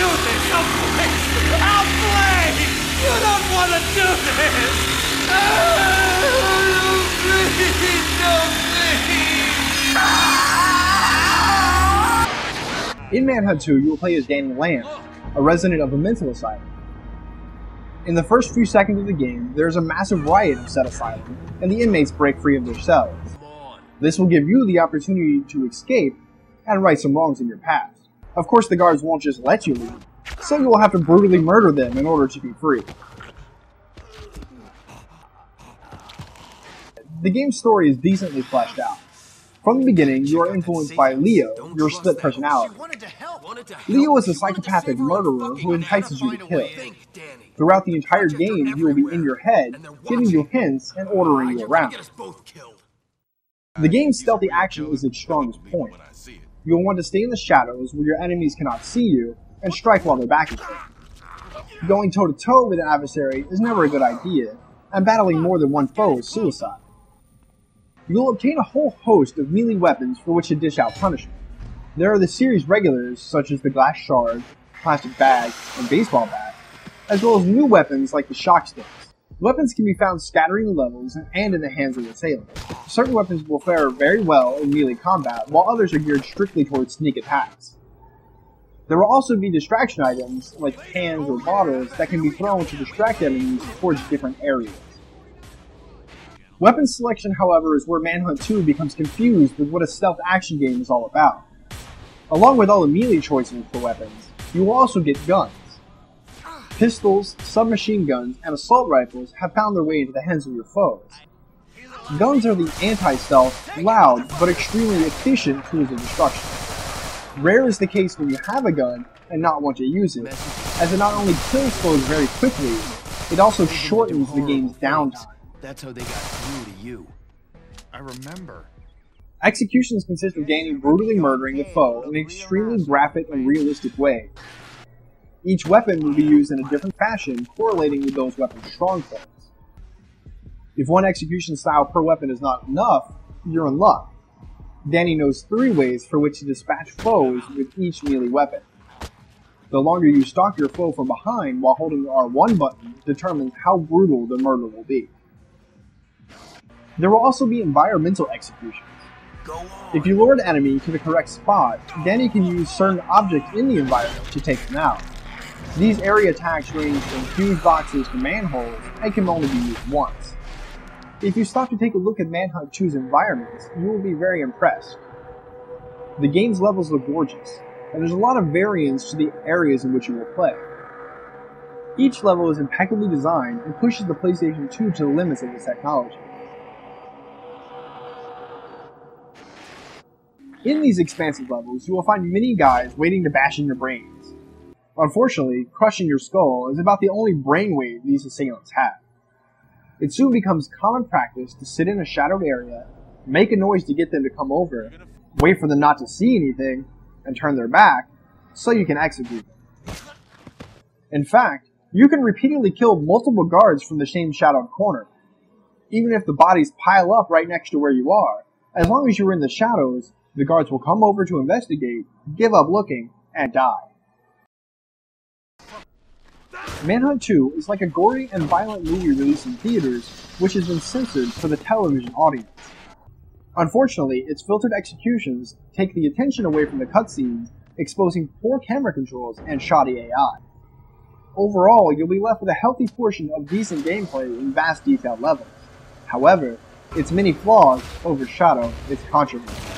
do this! Oh, please! Oh, please! You don't want to do this! Oh, please, no, please! In Manhunt 2, you will play as Danny Lamb, a resident of a mental asylum. In the first few seconds of the game, there is a massive riot of said asylum, and the inmates break free of their cells. This will give you the opportunity to escape and right some wrongs in your past. Of course, the guards won't just let you leave, so you will have to brutally murder them in order to be free. The game's story is decently fleshed out. From the beginning, you are influenced by Leo, your split personality. Leo is a psychopathic murderer who entices you to kill. Throughout the entire game, you will be in your head, giving you hints and ordering you around. The game's stealthy action is its strongest point. You will want to stay in the shadows where your enemies cannot see you, and strike while their back is turned. Going toe-to-toe with an adversary is never a good idea, and battling more than one foe is suicide. You will obtain a whole host of melee weapons for which to dish out punishment. There are the series regulars, such as the glass shard, plastic bag, and baseball bat, as well as new weapons like the shock sticks. Weapons can be found scattering the levels and in the hands of assailants. Certain weapons will fare very well in melee combat, while others are geared strictly towards sneak attacks. There will also be distraction items, like cans or bottles, that can be thrown to distract enemies towards different areas. Weapon selection, however, is where Manhunt 2 becomes confused with what a stealth action game is all about. Along with all the melee choices for weapons, you will also get guns. Pistols, submachine guns, and assault rifles have found their way into the hands of your foes. Guns are the anti-stealth, loud, but extremely efficient tools of destruction. Rare is the case when you have a gun and not want to use it, as it not only kills foes very quickly, it also shortens the game's downtime. That's how they got through to you. I remember. Executions consist of Danny brutally murdering the foe in an extremely graphic and realistic way. Each weapon will be used in a different fashion, correlating with those weapons' strong points. If one execution style per weapon is not enough, you're in luck. Danny knows 3 ways for which to dispatch foes with each melee weapon. The longer you stalk your foe from behind while holding the R1 button determines how brutal the murder will be. There will also be environmental executions. If you lure an enemy to the correct spot, Danny can use certain objects in the environment to take them out. These area attacks range from huge boxes to manholes and can only be used once. If you stop to take a look at Manhunt 2's environments, you will be very impressed. The game's levels look gorgeous, and there's a lot of variance to the areas in which you will play. Each level is impeccably designed and pushes the PlayStation 2 to the limits of its technology. In these expansive levels, you will find many guys waiting to bash in your brains. Unfortunately, crushing your skull is about the only brainwave these assailants have. It soon becomes common practice to sit in a shadowed area, make a noise to get them to come over, wait for them not to see anything, and turn their back, so you can execute them. In fact, you can repeatedly kill multiple guards from the same shadowed corner. Even if the bodies pile up right next to where you are, as long as you're in the shadows, the guards will come over to investigate, give up looking, and die. Manhunt 2 is like a gory and violent movie released in theaters, which has been censored for the television audience. Unfortunately, its filtered executions take the attention away from the cutscenes, exposing poor camera controls and shoddy AI. Overall, you'll be left with a healthy portion of decent gameplay in vast detailed levels. However, its many flaws overshadow its controversy.